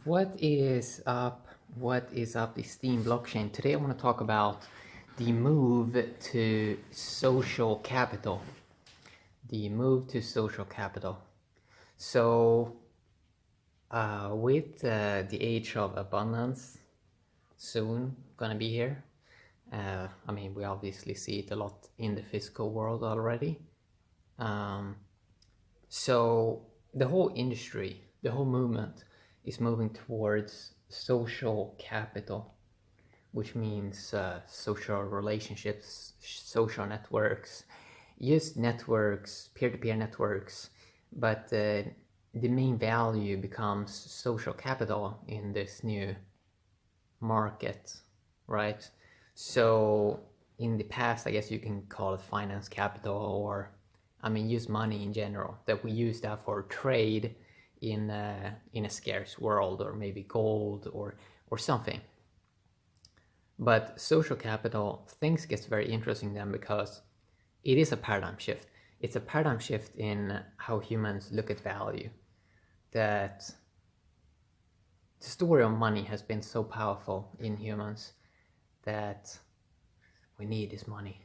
What is up? What is up, the Steem blockchain? Today I want to talk about the move to social capital. The move to social capital. So, with the age of abundance soon gonna be here. We obviously see it a lot in the physical world already. So the whole industry, the whole movement is moving towards social capital, which means social relationships, social networks, just networks, peer-to-peer networks, but the main value becomes social capital in this new market, right? So in the past, I guess you can call it finance capital, or use money in general, that we use that for trade in a scarce world, or maybe gold or something. But social capital, things gets very interesting then, because it is a paradigm shift. It's a paradigm shift in how humans look at value. That the story of money has been so powerful in humans that we need this money.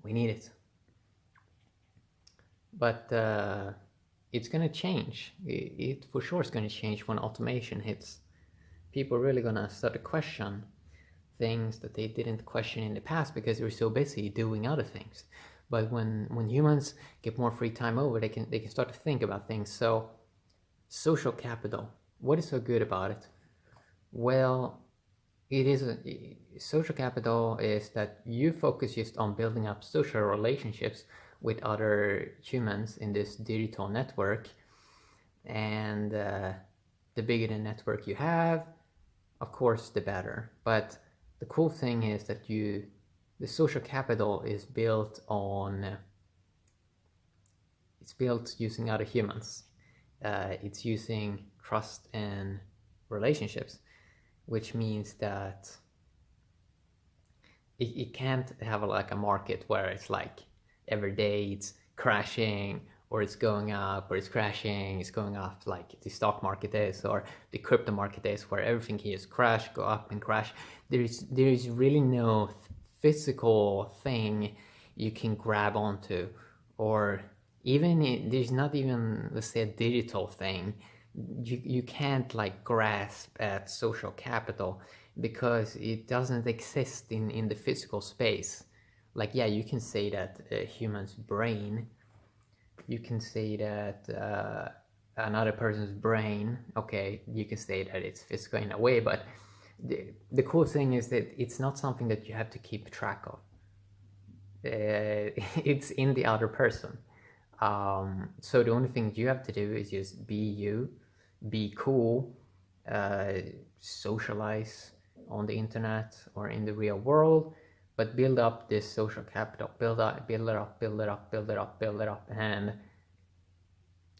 We need it. But it's going to change. It for sure is going to change when automation hits. People are really going to start to question things that they didn't question in the past because they were so busy doing other things. But when humans get more free time over, they can start to think about things. So social capital, what is so good about it? Well, social capital is that you focus just on building up social relationships with other humans in this digital network, and the bigger the network you have, of course, the better. But the cool thing is that the social capital is built using other humans. It's using trust and relationships, which means that it can't have a market where it's like every day it's crashing, or it's going up, or it's crashing, it's going up, like the stock market is, or the crypto market is, where everything can just crash, go up and crash. There is really no physical thing you can grab onto, or even there's not even, let's say, a digital thing. You can't grasp at social capital because it doesn't exist in the physical space. You can say that a human's brain, you can say that another person's brain, okay, you can say that it's physical in a way, but the cool thing is that it's not something that you have to keep track of. It's in the other person. So the only thing you have to do is just be you, be cool, socialize on the internet or in the real world, but build up this social capital, build it up, and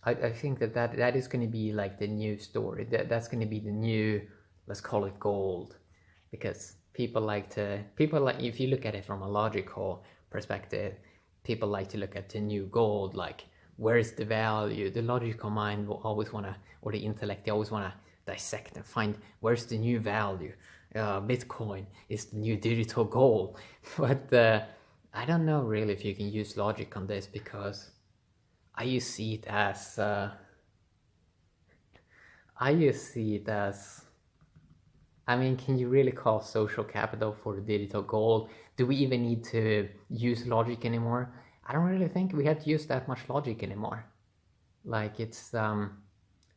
I think that is going to be like the new story. That's going to be the new, let's call it gold, because people if you look at it from a logical perspective, people like to look at the new gold, like where's the value. The logical mind will always want to, or the intellect, they always want to dissect and find where's the new value. Bitcoin is the new digital gold. But I don't know really if you can use logic on this, because I just see it as can you really call social capital for digital gold? Do we even need to use logic anymore? I don't really think we have to use that much logic anymore. It's the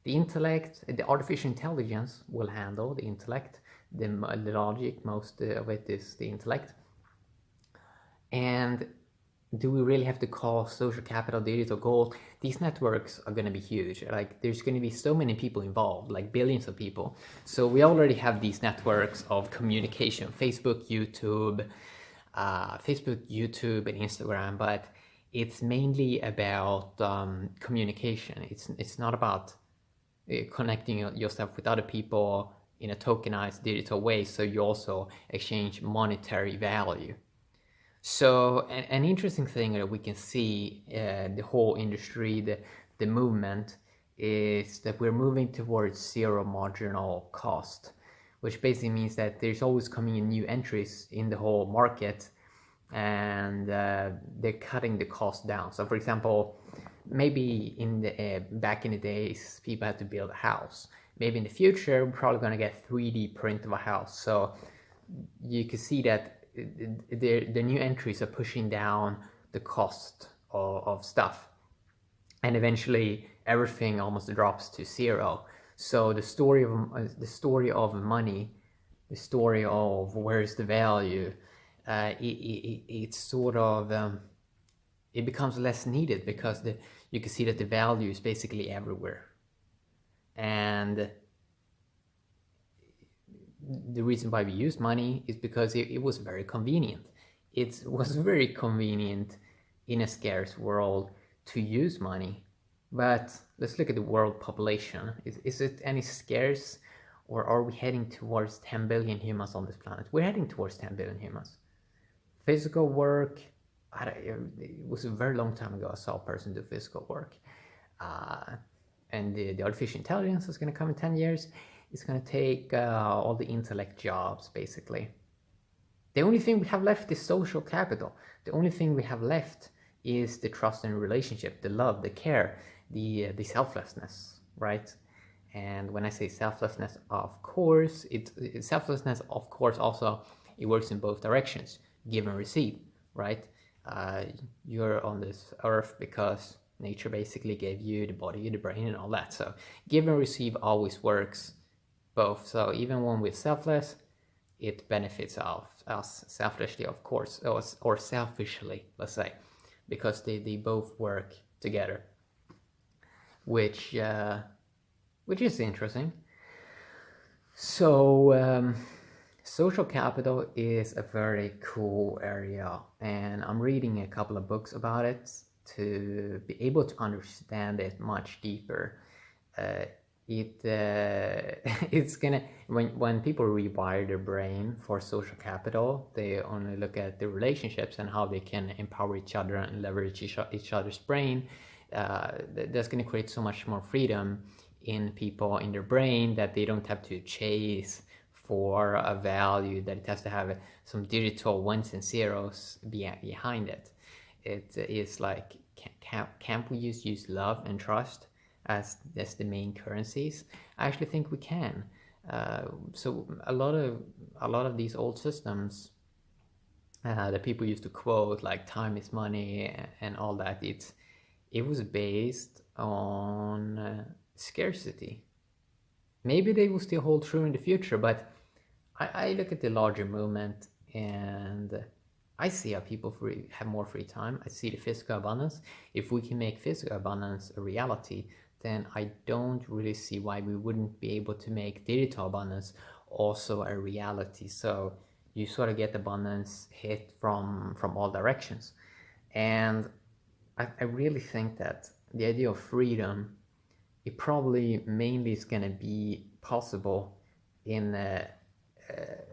intellect, the artificial intelligence will handle the intellect. The logic, most of it is the intellect. And do we really have to call social capital digital gold? These networks are going to be huge. There's going to be so many people involved, like billions of people. So we already have these networks of communication, Facebook, YouTube, and Instagram, but it's mainly about communication. It's not about connecting yourself with other people in a tokenized digital way, so you also exchange monetary value. So an interesting thing that we can see, the whole industry, the movement, is that we're moving towards zero marginal cost, which basically means that there's always coming in new entries in the whole market, and they're cutting the cost down. So for example, maybe in the back in the days, people had to build a house. Maybe in the future, we're probably going to get 3D print of a house. So you can see that the new entries are pushing down the cost of stuff, and eventually everything almost drops to zero. So the story of money, the story of where's the value, it's sort of it becomes less needed, because you can see that the value is basically everywhere. And the reason why we use money is because it was very convenient. It was very convenient in a scarce world to use money. But let's look at the world population. Is it any scarce, or are we heading towards 10 billion humans on this planet? We're heading towards 10 billion humans. Physical work, it was a very long time ago I saw a person do physical work. And the artificial intelligence is going to come in 10 years. It's going to take all the intellect jobs, basically. The only thing we have left is social capital. The only thing we have left is the trust and relationship, the love, the care, the selflessness, right? And when I say selflessness, of course, selflessness, of course, also, it works in both directions, give and receive, right? You're on this earth because nature basically gave you the body, the brain, and all that. So give and receive always works both. So even when we're selfless, it benefits us selfishly, of course, or selfishly, let's say, because they both work together, which is interesting. So social capital is a very cool area, and I'm reading a couple of books about it to be able to understand it much deeper. It's gonna, when people rewire their brain for social capital, they only look at the relationships and how they can empower each other and leverage each other's brain. That's gonna create so much more freedom in people, in their brain, that they don't have to chase for a value, that it has to have some digital ones and zeros behind it. It is like, can't we use love and trust as the main currencies? I actually think we can. So a lot of these old systems that people used to quote, like time is money and all that, it was based on scarcity. Maybe they will still hold true in the future, but I look at the larger movement and I see how people have more free time. I see the physical abundance. If we can make physical abundance a reality, then I don't really see why we wouldn't be able to make digital abundance also a reality. So you sort of get abundance hit from all directions. And I really think that the idea of freedom, it probably mainly is going to be possible in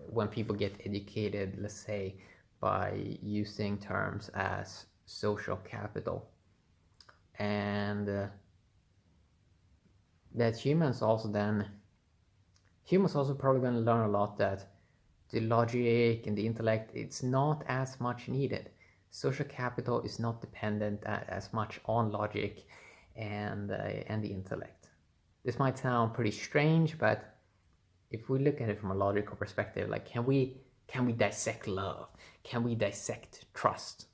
when people get educated, let's say, by using terms as social capital. And that humans also probably going to learn a lot that the logic and the intellect, it's not as much needed. Social capital is not dependent as much on logic and the intellect. This might sound pretty strange, but if we look at it from a logical perspective, like can we dissect love? Can we dissect trust?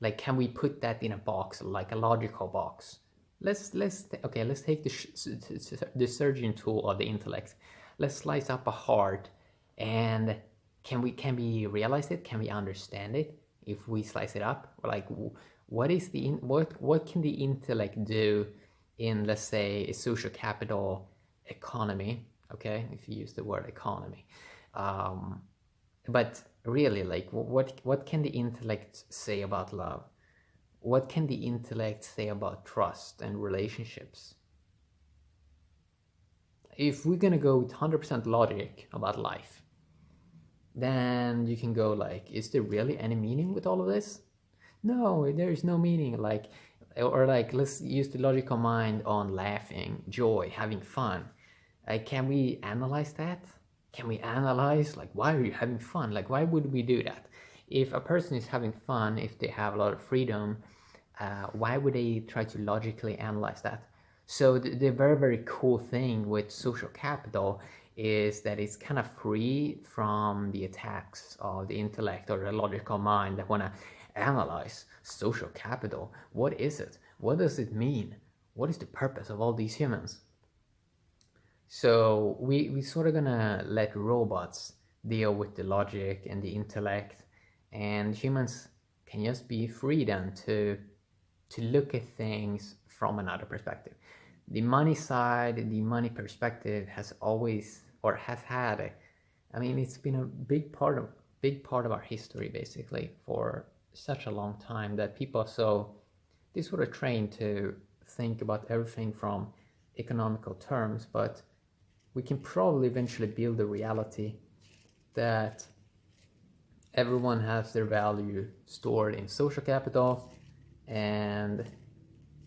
Like, can we put that in a box, like a logical box? Let's take the surgeon tool of the intellect. Let's slice up a heart, and can we realize it? Can we understand it if we slice it up? Like, what can the intellect do in, let's say, a social capital economy? Okay, if you use the word economy, but really, like, what can the intellect say about love? What can the intellect say about trust and relationships? If we're gonna go with 100% logic about life, then you can go like, is there really any meaning with all of this? No, there is no meaning. Like, or like let's use the logical mind on laughing, joy, having fun. Can we analyze that? Can we analyze like why are you having fun? Like why would we do that? If a person is having fun, if they have a lot of freedom, why would they try to logically analyze that? So the very, very cool thing with social capital is that it's kind of free from the attacks of the intellect or the logical mind that want to analyze social capital. What is it? What does it mean? What is the purpose of all these humans? So we sort of gonna let robots deal with the logic and the intellect, and humans can just be free then to look at things from another perspective. The money side, the money perspective has always or has had it's been a big part of our history basically for such a long time that people they sort of trained to think about everything from economical terms, but we can probably eventually build a reality that everyone has their value stored in social capital, and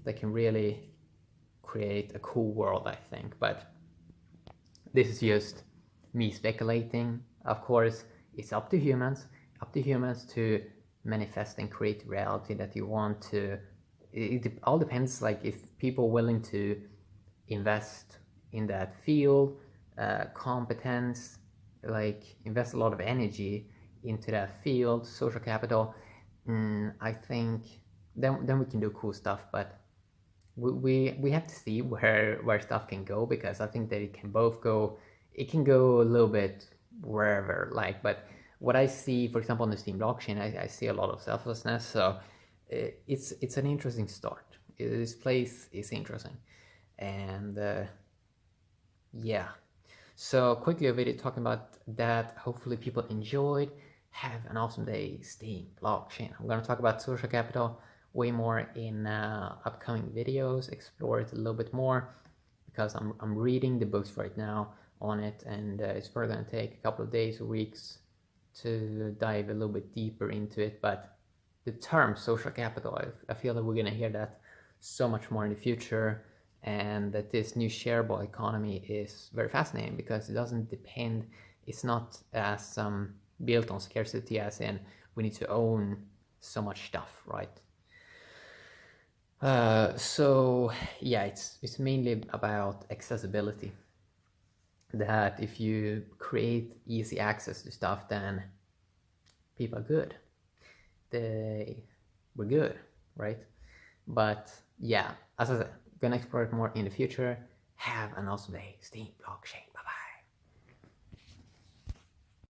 they can really create a cool world, I think. But this is just me speculating. Of course, it's up to humans to manifest and create reality that you want to. It all depends, like if people are willing to invest in that field, competence, like invest a lot of energy into that field, social capital. I think then we can do cool stuff. But we have to see where stuff can go, because I think that it can go a little bit wherever, like. But what I see, for example, on the Steem blockchain, I see a lot of selflessness. So it's an interesting start. This place is interesting, and yeah. So quickly a video talking about that. Hopefully people enjoyed. Have an awesome day, Steem blockchain. I'm gonna talk about social capital way more in upcoming videos, explore it a little bit more, because I'm reading the books right now on it, and it's probably going to take a couple of days or weeks to dive a little bit deeper into it. But the term social capital, I feel that we're going to hear that so much more in the future, and that this new shareable economy is very fascinating because it doesn't depend, it's not as built on scarcity, as in we need to own so much stuff, right? So yeah, it's mainly about accessibility. That if you create easy access to stuff, then people are good. We're good, right? But yeah, as I said, gonna explore it more in the future. Have an awesome day. Steem blockchain. Bye bye.